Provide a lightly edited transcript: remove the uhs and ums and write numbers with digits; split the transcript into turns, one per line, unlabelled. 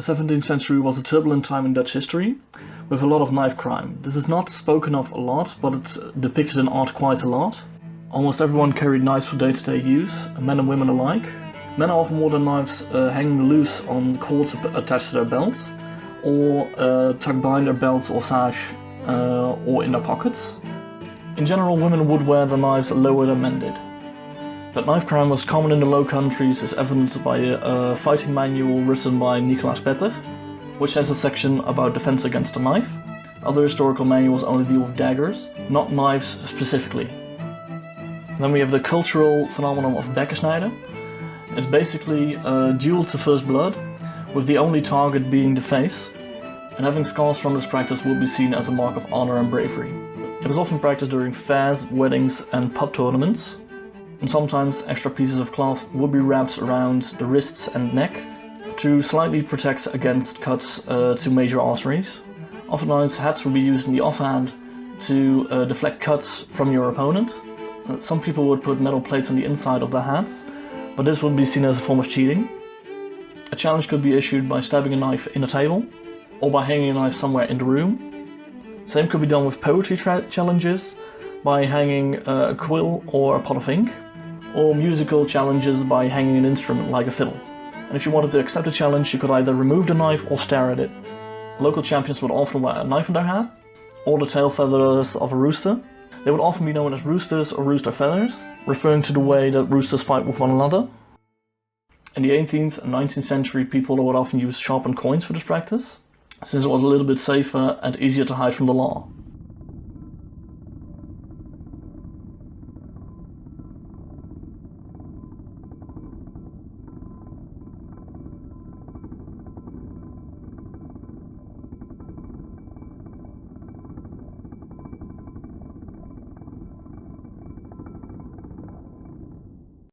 17th century was a turbulent time in Dutch history, with a lot of knife crime. This is not spoken of a lot, but it's depicted in art quite a lot. Almost everyone carried knives for day-to-day use, men and women alike. Men often wore their knives hanging loose on cords attached to their belts, or tucked behind their belts or sash, or in their pockets. In general, women would wear their knives lower than men did. That knife crime was common in the Low Countries is evidenced by a fighting manual written by Nicolaas Petter, which has a section about defense against the knife. Other historical manuals only deal with daggers, not knives specifically. Then we have the cultural phenomenon of bekkensnijden. It's basically a duel to first blood, with the only target being the face, and having scars from this practice will be seen as a mark of honor and bravery. It is often practiced during fairs, weddings and pub tournaments, and sometimes extra pieces of cloth would be wrapped around the wrists and neck to slightly protect against cuts to major arteries. Oftentimes hats would be used in the offhand to deflect cuts from your opponent. Some people would put metal plates on the inside of their hats, but this would be seen as a form of cheating. A challenge could be issued by stabbing a knife in a table, or by hanging a knife somewhere in the room. Same could be done with poetry challenges, by hanging a quill or a pot of ink, or musical challenges by hanging an instrument like a fiddle. And if you wanted to accept a challenge, you could either remove the knife or stare at it. Local champions would often wear a knife on their hat, or the tail feathers of a rooster. They would often be known as roosters or rooster feathers, referring to the way that roosters fight with one another. In the 18th and 19th century, people would often use sharpened coins for this practice, since it was a little bit safer and easier to hide from the law.